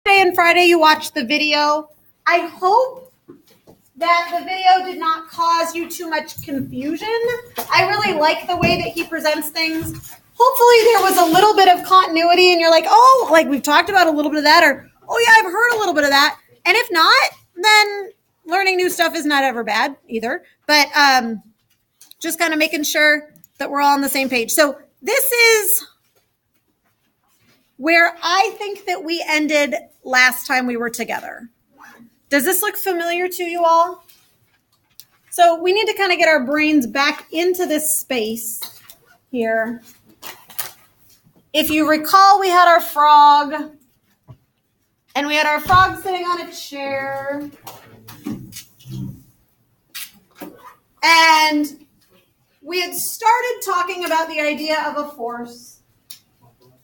Thursday and Friday you watched the video. I hope that the video did not cause you too much confusion. I really like the way that he presents things. Hopefully there was a little bit of continuity and you're like, oh, like we've talked about a little bit of that, or, oh yeah, I've heard a little bit of that. And if not, then learning new stuff is not ever bad either. But just kind of making sure that we're all on the same page. So this is where I think that we ended last time we were together. Does this look familiar to you all? So we need to kind of get our brains back into this space here. If you recall, we had our frog, and we had our frog sitting on a chair. And we had started talking about the idea of a force.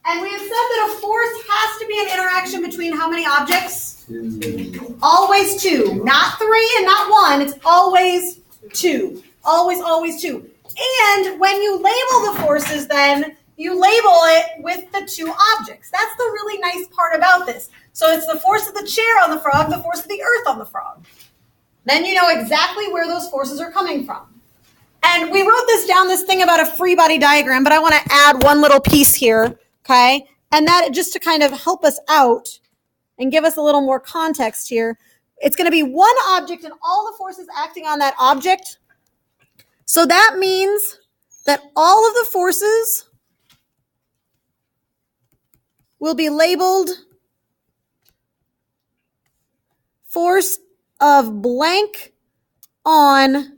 And we had said that a force has to be an interaction between how many objects? Always two. Not three and not one. It's always two. Always two. And when you label the forces, then you label it with the two objects. That's the really nice part about this. So it's the force of the chair on the frog, the force of the earth on the frog. Then you know exactly where those forces are coming from. And we wrote this down, this thing about a free body diagram, but I want to add one little piece here, okay? And that just to kind of help us out and give us a little more context here. It's going to be one object and all the forces acting on that object. So that means that all of the forces will be labeled force of blank on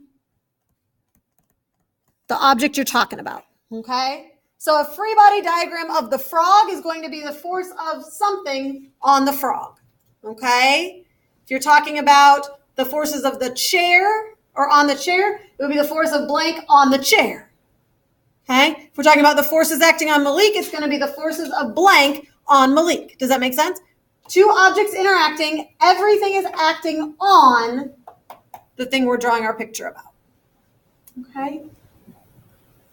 the object you're talking about, okay? So a free body diagram of the frog is going to be the force of something on the frog, okay? If you're talking about the forces of the chair or on the chair, it would be the force of blank on the chair, okay? If we're talking about the forces acting on Malik, it's going to be the forces of blank on Malik. Does that make sense? Two objects interacting, everything is acting on the thing we're drawing our picture about, okay?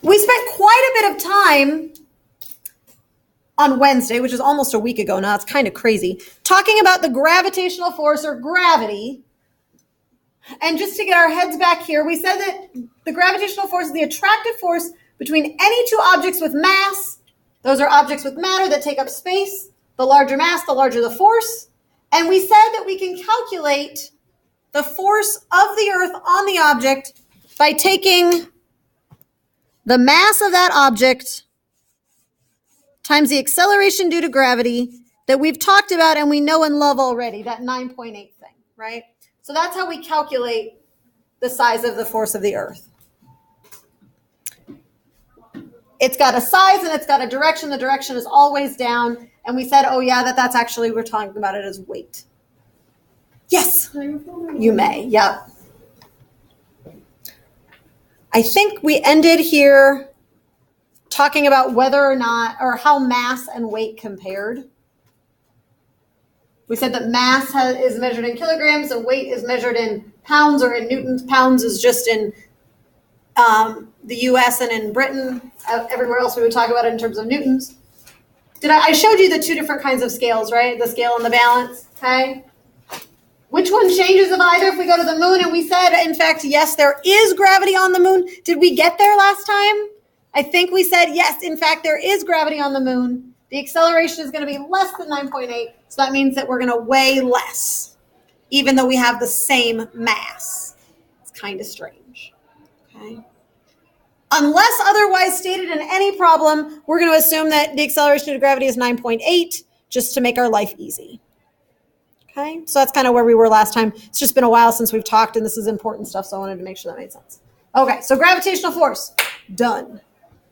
We spent quite a bit of time on Wednesday, which is almost a week ago now, it's kind of crazy, talking about the gravitational force or gravity. And just to get our heads back here, we said that the gravitational force is the attractive force between any two objects with mass. Those are objects with matter that take up space. The larger mass, the larger the force. And we said that we can calculate the force of the earth on the object by taking the mass of that object times the acceleration due to gravity that we've talked about and we know and love already, that 9.8 thing, right? So that's how we calculate the size of the force of the earth. It's got a size and it's got a direction. The direction is always down. And we said, oh yeah, that's actually, we're talking about it as weight. Yes, you may, yep. I think we ended here talking about whether or not, or how mass and weight compared. We said that mass is measured in kilograms and weight is measured in pounds or in newtons. Pounds is just in the US and in Britain. Everywhere else we would talk about it in terms of newtons. I showed you the two different kinds of scales, right? The scale and the balance, okay? Which one changes of either if we go to the moon? And we said, in fact, yes, there is gravity on the moon. Did we get there last time? I think we said, yes, in fact, there is gravity on the moon. The acceleration is going to be less than 9.8. So that means that we're going to weigh less, even though we have the same mass. It's kind of strange, okay? Unless otherwise stated in any problem, we're going to assume that the acceleration due to gravity is 9.8, just to make our life easy. Okay, so that's kind of where we were last time. It's just been a while since we've talked, and this is important stuff, so I wanted to make sure that made sense. Okay, so gravitational force, done.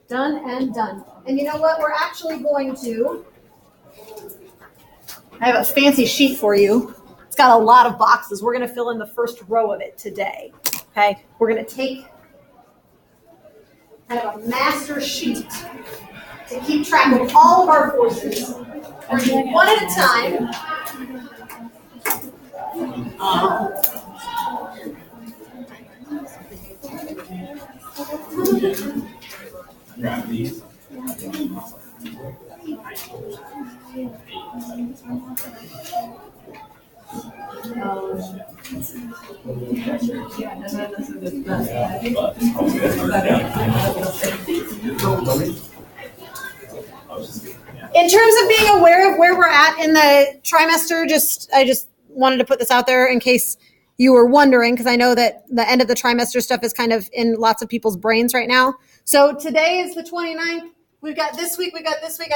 Done and done. And you know what? We're actually going to, I have a fancy sheet for you. It's got a lot of boxes. We're going to fill in the first row of it today. Okay, we're going to take kind of a master sheet to keep track of all of our forces. We're doing one at a time. In terms of being aware of where we're at in the trimester, I just wanted to put this out there in case you were wondering, because I know that the end of the trimester stuff is kind of in lots of people's brains right now. So today is the 29th. We've got this week. I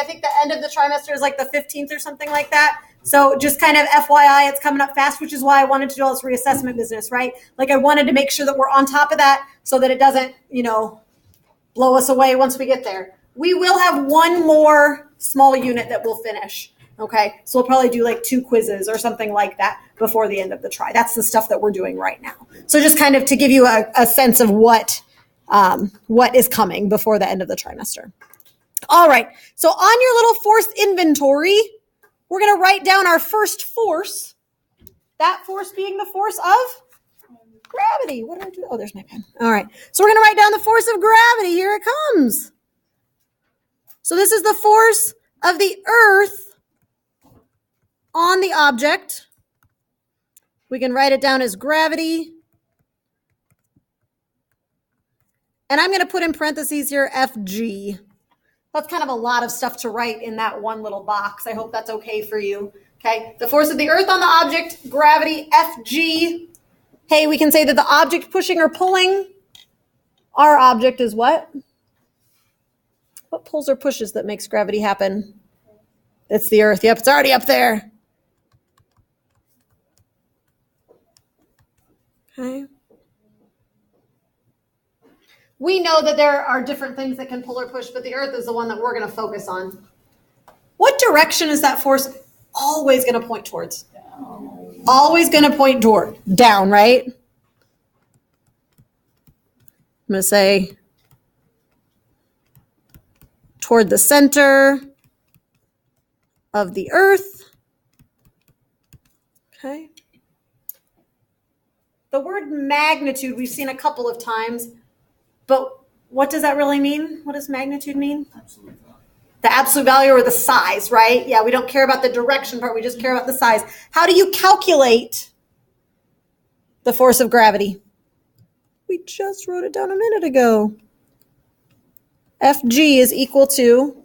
think the end of the trimester is like the 15th or something like that. So just kind of FYI, it's coming up fast, which is why I wanted to do all this reassessment business, right? Like I wanted to make sure that we're on top of that so that it doesn't, blow us away once we get there. We will have one more small unit that we'll finish. Okay, so we'll probably do like 2 quizzes or something like that before the end of the tri. That's the stuff that we're doing right now. So just kind of to give you a sense of what is coming before the end of the trimester. All right, so on your little force inventory, we're going to write down our first force, that force being the force of gravity. What did I do? Oh, there's my pen. All right, so we're going to write down the force of gravity. Here it comes. So this is the force of the Earth on the object. We can write it down as gravity. And I'm going to put in parentheses here Fg. That's kind of a lot of stuff to write in that one little box. I hope that's okay for you. Okay, the force of the Earth on the object, gravity, Fg. Hey, we can say that the object pushing or pulling our object is what? What pulls or pushes that makes gravity happen? It's the Earth. Yep, it's already up there. Okay. We know that there are different things that can pull or push, but the Earth is the one that we're going to focus on. What direction is that force always going to point towards? Down. Always going to point toward down, right? I'm going to say toward the center of the Earth. Okay. The word magnitude we've seen a couple of times, but what does that really mean? What does magnitude mean? Absolute value. The absolute value or the size, right? Yeah, we don't care about the direction part. We just care about the size. How do you calculate the force of gravity? We just wrote it down a minute ago. Fg is equal to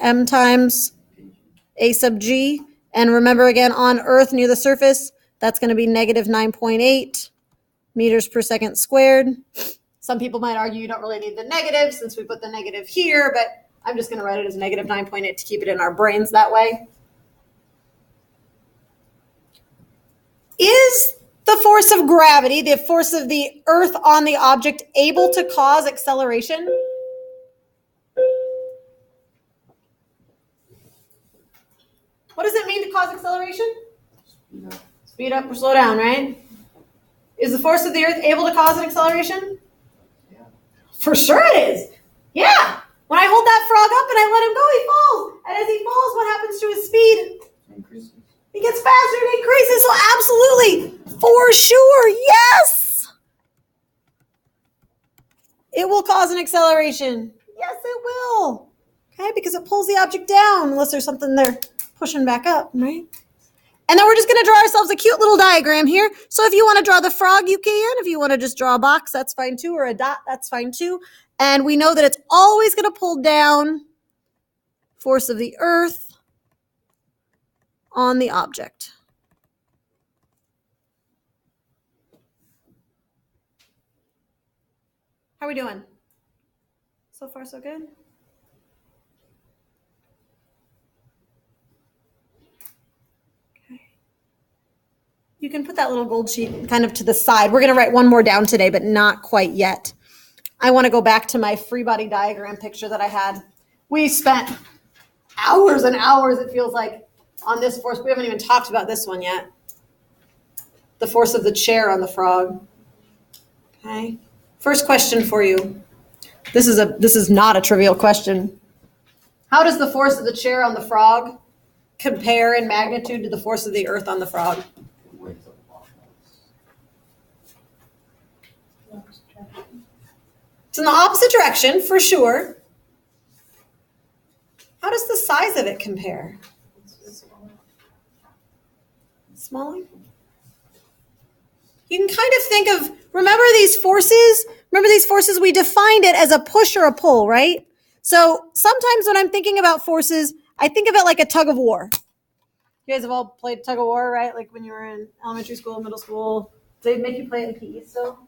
m times a sub g. And remember again, on Earth near the surface, that's going to be negative 9.8 meters per second squared. Some people might argue you don't really need the negative since we put the negative here, but I'm just going to write it as negative 9.8 to keep it in our brains that way. Is the force of gravity, the force of the Earth on the object, able to cause acceleration? What does it mean to cause acceleration? Speed up or slow down, right? Is the force of the Earth able to cause an acceleration? Yeah. For sure it is. Yeah. When I hold that frog up and I let him go, he falls. And as he falls, what happens to his speed? Increases. He gets faster and increases. So absolutely, for sure, yes. It will cause an acceleration. Yes, it will. Okay, because it pulls the object down unless there's something there pushing back up, right? And then we're just going to draw ourselves a cute little diagram here. So if you want to draw the frog, you can. If you want to just draw a box, that's fine too, or a dot, that's fine too. And we know that it's always going to pull down force of the Earth on the object. How are we doing? So far, so good? You can put that little gold sheet kind of to the side. We're going to write one more down today, but not quite yet. I want to go back to my free body diagram picture that I had. We spent hours and hours, it feels like, on this force. We haven't even talked about this one yet. The force of the chair on the frog. Okay. First question for you. This is not a trivial question. How does the force of the chair on the frog compare in magnitude to the force of the Earth on the frog? It's in the opposite direction, for sure. How does the size of it compare? Smaller? You can kind of think of, remember these forces? Remember these forces? We defined it as a push or a pull, right? So sometimes when I'm thinking about forces, I think of it like a tug of war. You guys have all played tug of war, right? Like when you were in elementary school, middle school. They make you play it in PE still?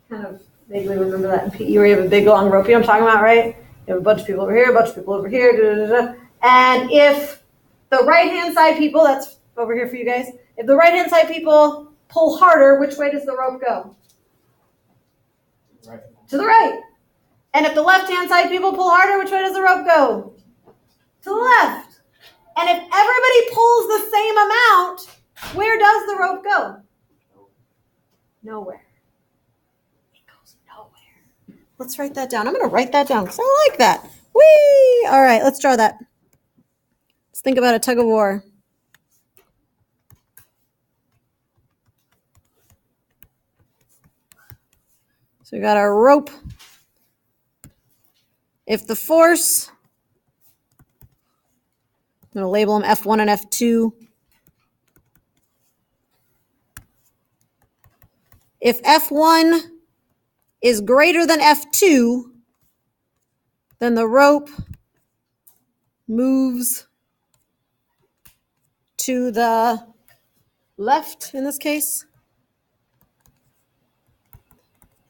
Kind of vaguely remember that in PE where you have a big long rope, you know what I'm talking about, right? You have a bunch of people over here, a bunch of people over here, da, da, da. And if the right-hand side people, that's over here for you guys, if the right-hand side people pull harder, which way does the rope go? Right. To the right. And if the left-hand side people pull harder, which way does the rope go? To the left. And if everybody pulls the same amount, where does the rope go? Nowhere. It goes nowhere. Let's write that down. I'm going to write that down because I like that. Whee! All right, let's draw that. Let's think about a tug of war. So we got our rope. If the force, I'm going to label them F1 and F2. If F1 is greater than F2, then the rope moves to the left in this case.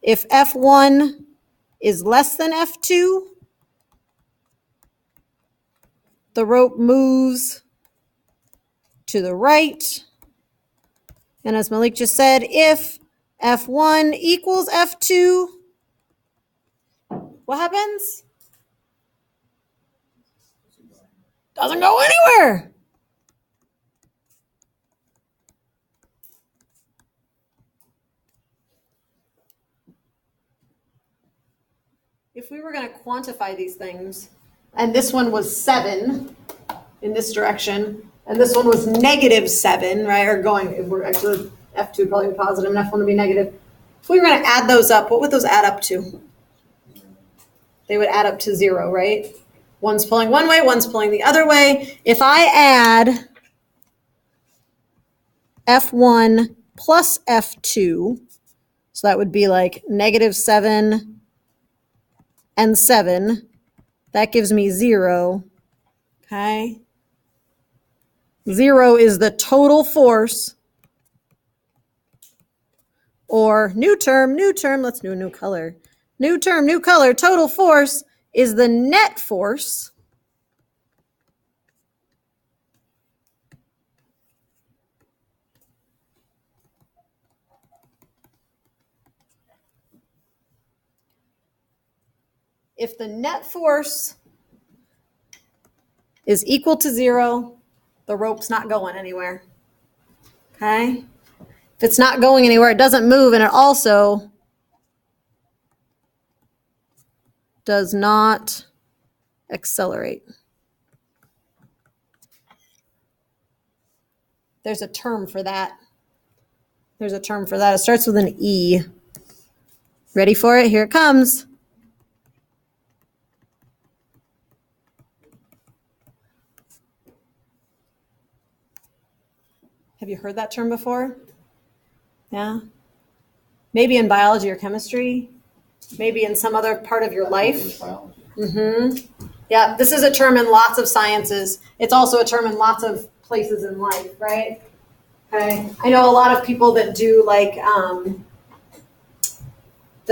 If F1 is less than F2, the rope moves to the right. And as Malik just said, if F1 equals F2, what happens? Doesn't go anywhere. If we were going to quantify these things, and this one was 7 in this direction, and this one was -7, right? Or going, if we're actually, F2 would probably be positive, and F1 would be negative. If we were going to add those up, what would those add up to? They would add up to 0, right? One's pulling one way, one's pulling the other way. If I add F1 plus F2, so that would be like -7 and 7, that gives me 0, okay? 0 is the total force, or new term, let's do a new color. New term, new color, total force is the net force if the net force is equal to 0, the rope's not going anywhere. Okay? If it's not going anywhere, it doesn't move, and it also does not accelerate. There's a term for that. There's a term for that. It starts with an E. Ready for it? Here it comes. Have you heard that term before? Yeah? Maybe in biology or chemistry. Maybe in some other part of your life. Mm-hmm. Yeah, this is a term in lots of sciences. It's also a term in lots of places in life, right? Okay. I know a lot of people that do like, that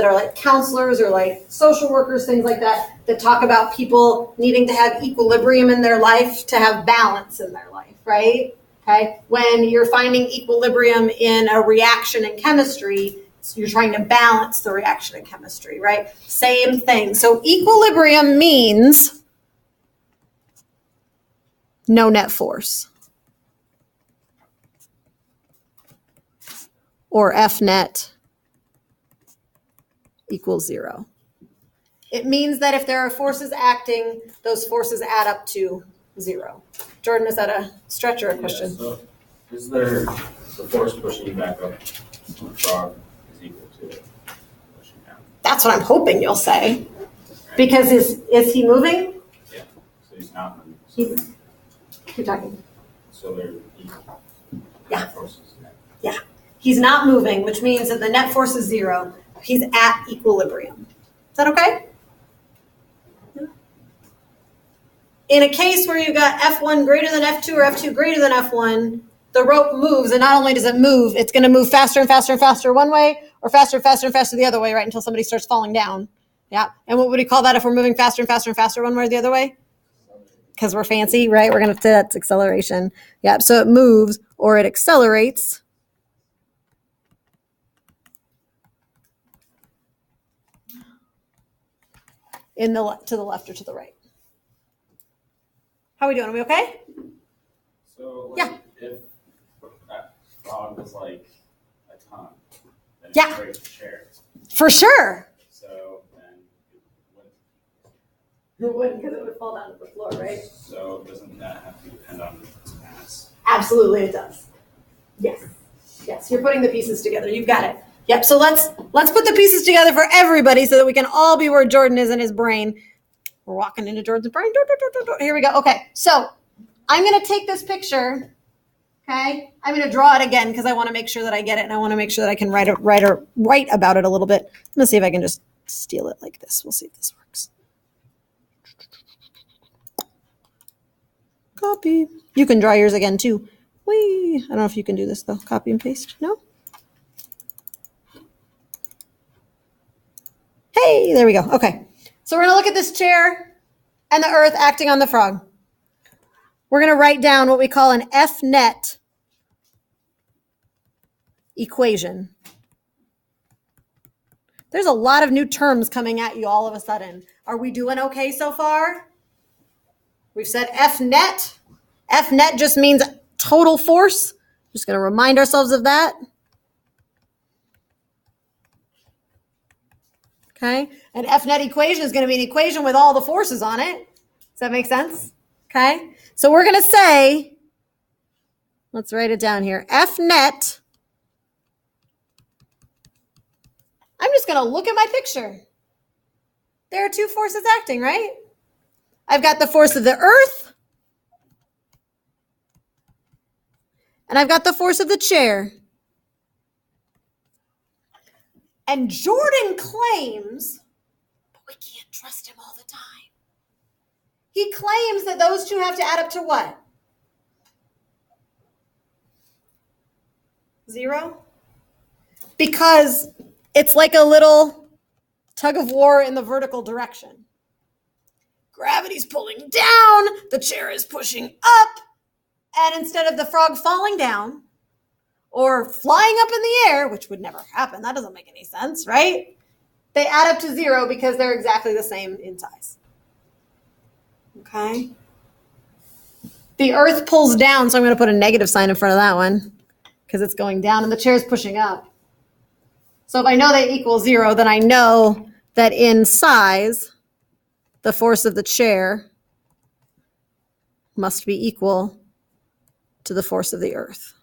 are like counselors or like social workers, things like that, that talk about people needing to have equilibrium in their life to have balance in their life, right? Okay. When you're finding equilibrium in a reaction in chemistry, so you're trying to balance the reaction in chemistry, right? Same thing. So equilibrium means no net force, or F net equals 0. It means that if there are forces acting, those forces add up to 0. Jordan, is that a stretch or a question? Yeah, so is there the force pushing you back up on the frog is equal to pushing down? That's what I'm hoping you'll say. Because is he moving? Yeah. So he's he's not moving. He's, keep talking. So they're equal. Yeah. Forces. Yeah. He's not moving, which means that the net force is 0. He's at equilibrium. Is that okay? In a case where you've got F1 greater than F2 or F2 greater than F1, the rope moves, and not only does it move, it's going to move faster and faster and faster one way, or faster and faster and faster the other way, right, until somebody starts falling down. Yeah. And what would we call that if we're moving faster and faster and faster one way or the other way? Because we're fancy, right? We're going to say that's acceleration. Yeah. So it moves or it accelerates. To the left or to the right. How are we doing? Are we okay? So, Yeah. If that frog was like a ton, then Yeah. it breaks the chair. For sure. So then It wouldn't, because it would fall down to the floor, right? So doesn't that have to depend on its mass? Absolutely, it does. Yes. Yes, you're putting the pieces together. You've got it. Yep. So let's put the pieces together for everybody so that we can all be where Jordan is in his brain. We're walking into Jordan's brain. Here we go. Okay. So I'm going to take this picture. Okay. I'm going to draw it again because I want to make sure that I get it, and I want to make sure that I can write about it a little bit. I'm going to see if I can just steal it like this. We'll see if this works. Copy. You can draw yours again too. Whee! I don't know if you can do this though. Copy and paste. No? Hey, there we go. Okay. So we're going to look at this chair and the earth acting on the frog. We're going to write down what we call an F net equation. There's a lot of new terms coming at you all of a sudden. Are we doing okay so far? We've said F net. F net just means total force. Just going to remind ourselves of that. Okay. An F net equation is going to be an equation with all the forces on it. Does that make sense? Okay. So we're going to say, let's write it down here. F net. I'm just going to look at my picture. There are two forces acting, right? I've got the force of the earth, and I've got the force of the chair. And Jordan claims, but we can't trust him all the time. He claims that those two have to add up to what? 0? Because it's like a little tug of war in the vertical direction. Gravity's pulling down, the chair is pushing up, and instead of the frog falling down or flying up in the air, which would never happen, that doesn't make any sense, right? They add up to 0 because they're exactly the same in size. Okay? The earth pulls down, so I'm going to put a negative sign in front of that one because it's going down and the chair's pushing up. So if I know they equal 0, then I know that in size, the force of the chair must be equal to the force of the earth.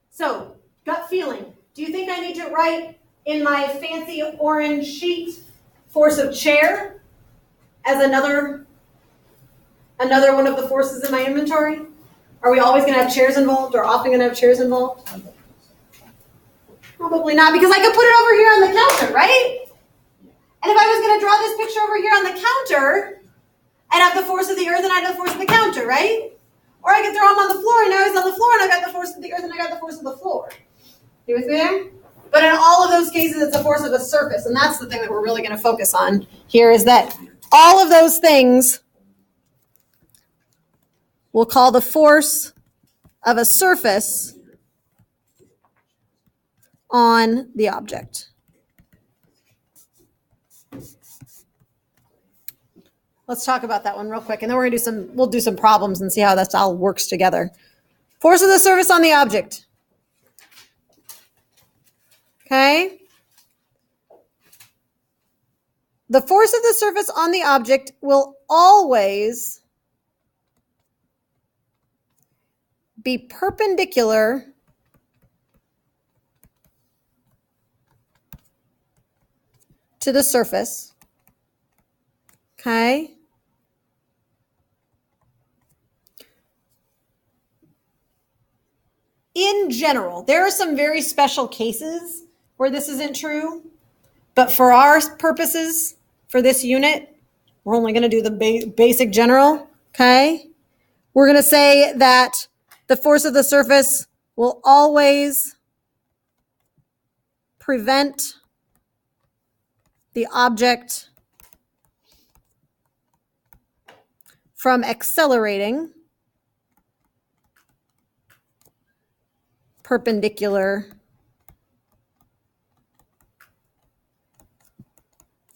So, gut feeling. Do you think I need to write in my fancy orange sheet force of chair as another one of the forces in my inventory? Are we always going to have chairs involved or often going to have chairs involved? Probably not, because I could put it over here on the counter, right? And if I was going to draw this picture over here on the counter, I'd have the force of the earth and I'd have the force of the counter, right? Or I could throw them on the floor and now he's on the floor and I got the force of the earth and I got the force of the floor. You with me there? But in all of those cases, it's the force of a surface, and that's the thing that we're really going to focus on here, is that all of those things we'll call the force of a surface on the object. Let's talk about that one real quick, and then we'll do some problems and see how that all works together. Force of the surface on the object. Okay? The force of the surface on the object will always be perpendicular to the surface. Okay? In general, there are some very special cases where this isn't true, but for our purposes, for this unit, we're only going to do the basic general, okay? We're going to say that the force of the surface will always prevent the object from accelerating perpendicular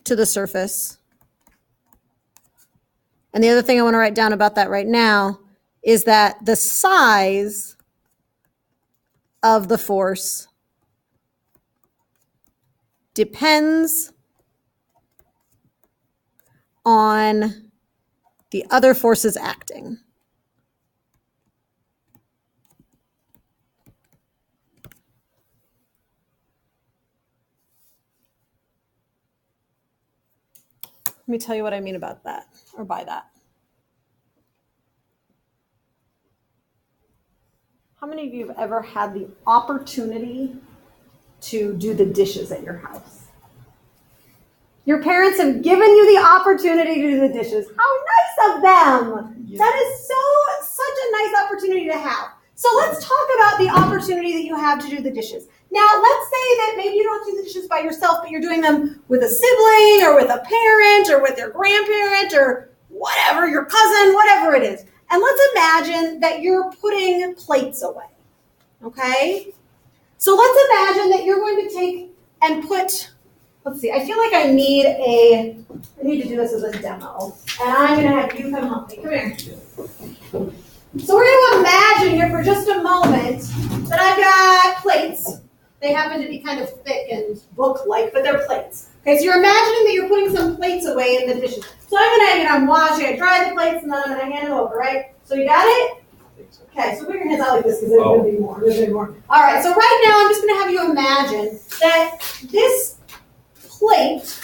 to the surface. And the other thing I want to write down about that right now is that the size of the force depends on the other forces acting. Let me tell you what I mean about that, or by that. How many of you have ever had the opportunity to do the dishes at your house? Your parents have given you the opportunity to do the dishes. How nice of them! Yeah. That is such a nice opportunity to have. So let's talk about the opportunity that you have to do the dishes. Now, let's say that maybe you don't do the dishes by yourself, but you're doing them with a sibling or with a parent or with your grandparent or whatever, your cousin, whatever it is. And let's imagine that you're putting plates away, okay? So let's imagine that you're going to take and put, let's see, I feel like I need to do this as a demo. And I'm going to have you come help me. Come here. So we're going to imagine here for just a moment that I've got plates. They happen to be kind of thick and book-like, but they're plates. Okay, so you're imagining that you're putting some plates away in the dishes. So I'm washing, I dry the plates, and then I'm going to hand it over, right? So you got it? Okay, so put your hands out like this because there's going to be more. There's going to be more. All right, so right now I'm just going to have you imagine that this plate,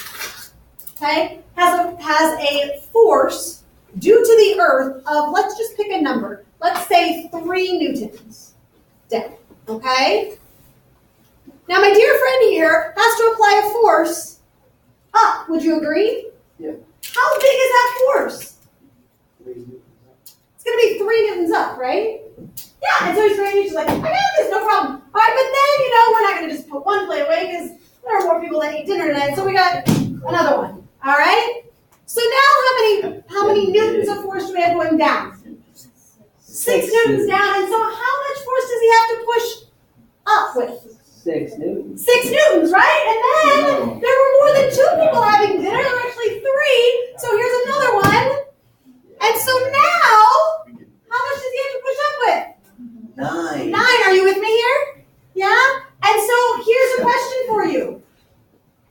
okay, has a force due to the earth of, let's just pick a number. Let's say 3 newtons down, okay? Now, my dear friend here has to apply a force up. Would you agree? Yeah. How big is that force? It's going to be 3 newtons up, right? Yeah, and so he's trying to, she's like, I got this, no problem. All right, but then, we're not going to just put one plate away because there are more people that eat dinner tonight, so we got another one. All right? So now how many newtons of force do we have going down? 6 newtons down, and so how much force does he have to push up with? 6 newtons. 6 newtons, right? And then there were more than 2 people having dinner. There were actually 3. So here's another one. And so now, how much does he have to push up with? 9. 9. Are you with me here? Yeah? And so here's a question for you.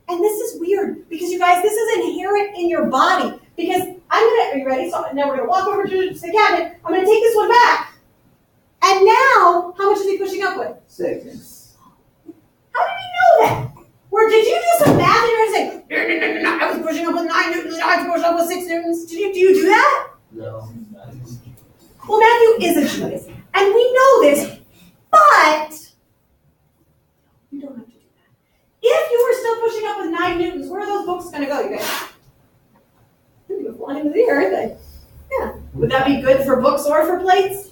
And this is weird because you guys, this is inherent in your body. Because are you ready? So now we're going to walk over to the cabinet. I'm going to take this one back. And now, how much is he pushing up with? 6. How did he know that? Or did you do some math and you're going to say, no, I was pushing up with 9 newtons, now I have to push up with 6 newtons? Do you do that? No. Well, Matthew is a genius. And we know this, but you don't have to do that. If you were still pushing up with 9 newtons, where are those books going to go, you guys? They're going to go flying into the air, aren't they? Yeah. Would that be good for books or for plates?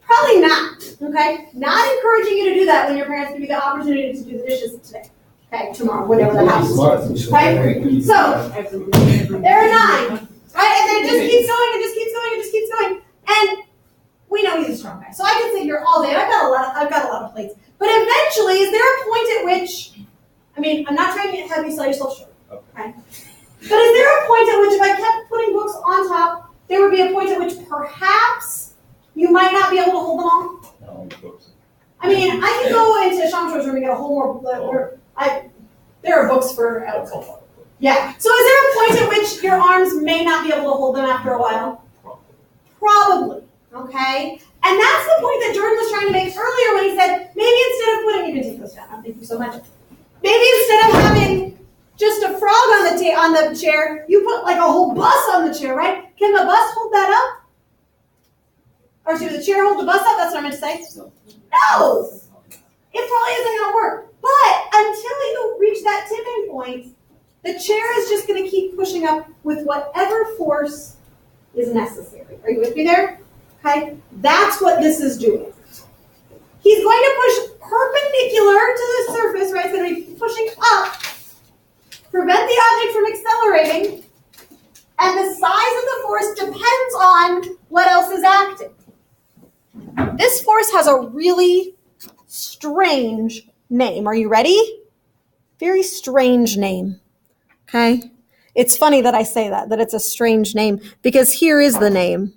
Probably not, okay? Not encouraging you to do that when your parents give you the opportunity to do the dishes today. Okay, tomorrow, whenever that happens. Okay? So, there are 9, right? And then it just keeps going and just keeps going and just keeps going. And we know he's a strong guy. So I can sit here all day. I've got a lot of plates. But eventually, is there a point at which, I'm not trying to have you sell yourself short, okay? But is there a point at which if I kept putting books on top, there would be a point at which perhaps you might not be able to hold them all? No, I can go into Shamshar's room and get a whole more, there are books for, yeah. So is there a point at which your arms may not be able to hold them after a while? Probably, okay? okay? And that's the point that Jordan was trying to make earlier when he said, maybe instead of putting, you can take those down, thank you so much. Maybe instead of having just a frog on the chair, you put like a whole bus on the chair, right? Can the bus hold that up? Or should the chair hold the bus up? That's what I meant to say. No! It probably isn't going to work. But until you reach that tipping point, the chair is just going to keep pushing up with whatever force is necessary. Are you with me there? Okay? That's what this is doing. He's going to push perpendicular to the surface, right? It's going to be pushing up, prevent the object from accelerating, and the size of the force depends on what else is acting. This force has a really strange name. Are you ready? Very strange name. Okay? It's funny that I say that it's a strange name, because here is the name.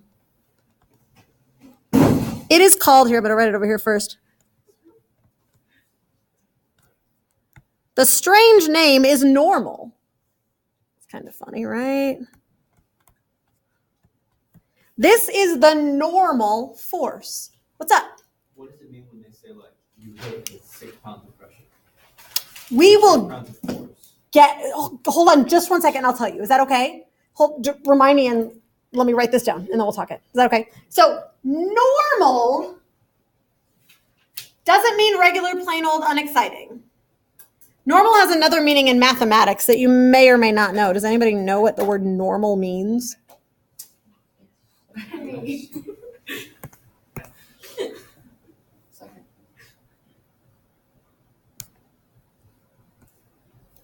It is called, here, I'm going to write it over here first. The strange name is normal. It's kind of funny, right? This is the normal force. What's up? What does it mean when they say, like, you hit with 6 pounds of pressure? We will 6 pounds of force. hold on just 1 second, I'll tell you. Is that okay? Remind me and let me write this down, and then we'll talk it. Is that okay? So, normal doesn't mean regular, plain old, unexciting. Normal has another meaning in mathematics that you may or may not know. Does anybody know what the word normal means?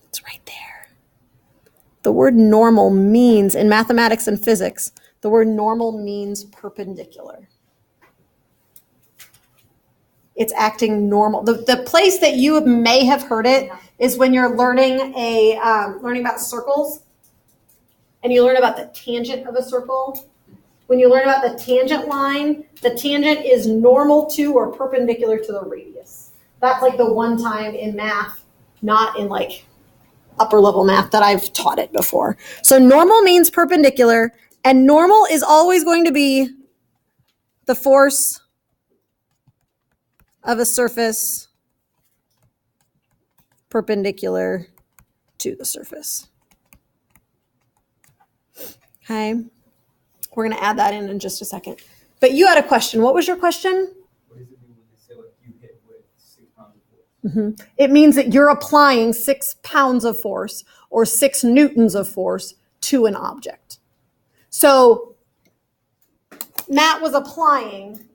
It's right there. The word normal means, in mathematics and physics, the word normal means perpendicular. It's acting normal. The place that you may have heard it is when you're learning about circles, and you learn about the tangent of a circle. When you learn about the tangent line, the tangent is normal to or perpendicular to the radius. That's like the one time in math, not in like upper level math, that I've taught it before. So normal means perpendicular, and normal is always going to be the force of a surface perpendicular to the surface. Okay, we're going to add that in just a second. But you had a question. What was your question? What does it mean when they say, like, you hit with 6 pounds of force? Mm-hmm. It means that you're applying 6 pounds of force or 6 newtons of force to an object. So Matt was applying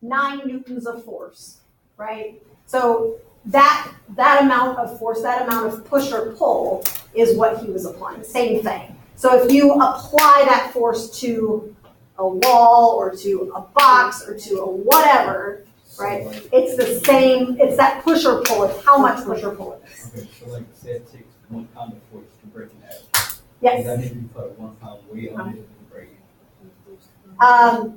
9 newtons of force, right? So that amount of force, that amount of push or pull is what he was applying. Same thing. So if you apply that force to a wall or to a box or to a whatever, right? It's the same, it's that push or pull. It's how much push or pull it is. Okay, so like say it takes 1 pound of force to break an egg. Yes. Does that mean you put 1 pound weight on it and break it?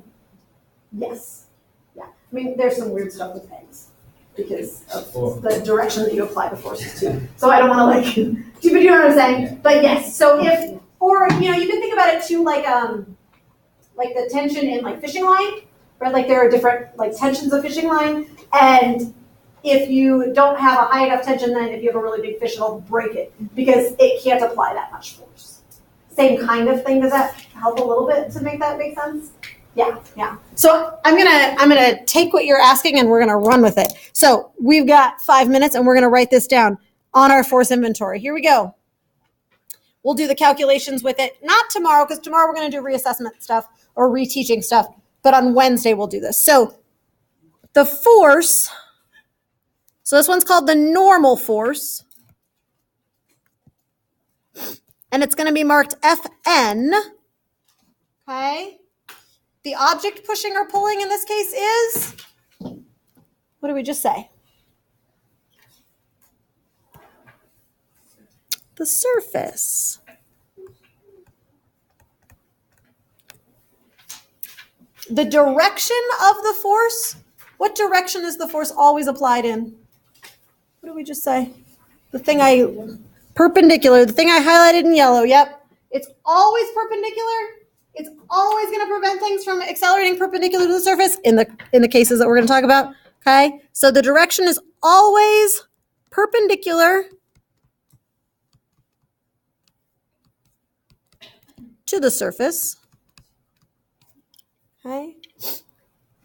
Yes. Yeah. I mean, there's some weird stuff with eggs because of the direction that you apply the forces to. So I don't want to like, but you know what I'm saying? Yeah. But yes. So if, or you know, you can think about it too, like the tension in like fishing line, right? Like there are different like tensions of fishing line, and if you don't have a high enough tension, then if you have a really big fish, it'll break it because it can't apply that much force. Same kind of thing. Does that help a little bit to make that make sense? Yeah. So I'm gonna take what you're asking and we're gonna run with it. So we've got 5 minutes and we're gonna write this down on our force inventory. Here we go. We'll do the calculations with it. Not tomorrow, because tomorrow we're gonna do reassessment stuff or reteaching stuff. But on Wednesday we'll do this. So the force. So this one's called the normal force. And it's gonna be marked Fn. Okay. The object pushing or pulling in this case is, what did we just say? The surface. The direction of the force, what direction is the force always applied in? What did we just say? Perpendicular, the thing I highlighted in yellow, yep. It's always perpendicular. It's always going to prevent things from accelerating perpendicular to the surface in the cases that we're going to talk about. Okay, so the direction is always perpendicular to the surface. Okay.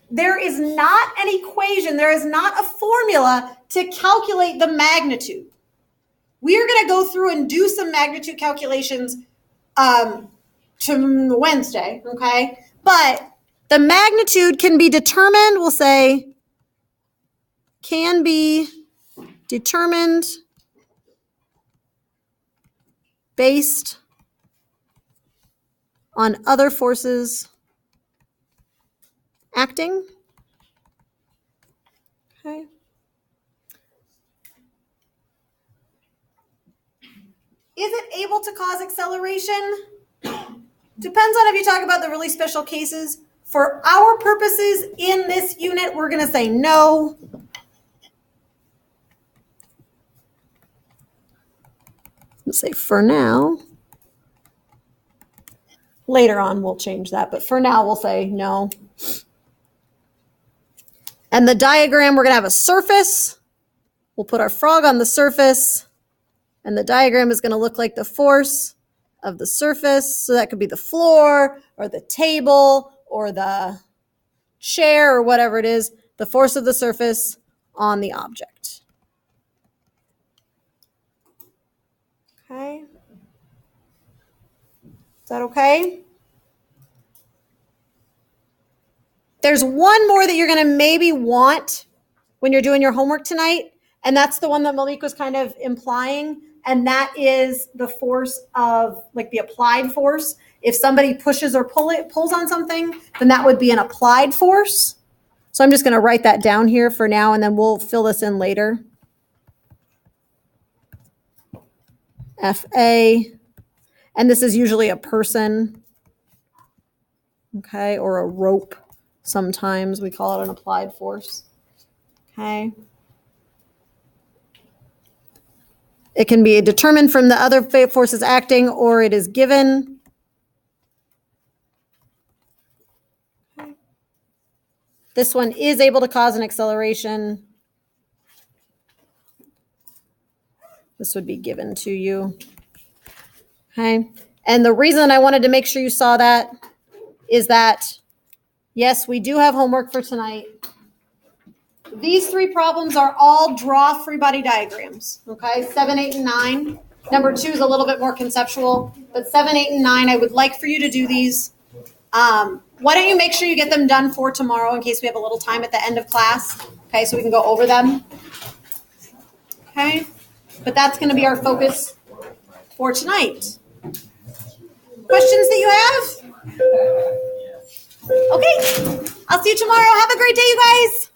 There is not an equation, there is not a formula to calculate the magnitude. We are going to go through and do some magnitude calculations to Wednesday, okay? But the magnitude can be determined, we'll say, can be determined based on other forces acting. Okay. Is it able to cause acceleration? Depends on if you talk about the really special cases. For our purposes in this unit, we're going to say no. Let's say for now. Later on, we'll change that, but for now, we'll say no. And the diagram, we're going to have a surface. We'll put our frog on the surface, and the diagram is going to look like the force of the surface. So that could be the floor or the table or the chair or whatever it is, the force of the surface on the object. Okay. Is that okay? There's one more that you're going to maybe want when you're doing your homework tonight, and that's the one that Malik was kind of implying, and that is the force of, like, the applied force. If somebody pushes or pulls on something, then that would be an applied force. So I'm just going to write that down here for now, and then we'll fill this in later. FA, and this is usually a person, okay, or a rope. Sometimes we call it an applied force, okay. It can be determined from the other forces acting, or it is given. Okay. This one is able to cause an acceleration. This would be given to you. Okay. And the reason I wanted to make sure you saw that is that, yes, we do have homework for tonight. These three problems are all draw free body diagrams. Okay. 7, 8, and 9. Number 2 is a little bit more conceptual, but 7, 8, and 9, I would like for you to do these. Why don't you make sure you get them done for tomorrow in case we have a little time at the end of class. Okay. So we can go over them. Okay. But that's going to be our focus for tonight. Questions that you have? Okay. I'll see you tomorrow. Have a great day, you guys.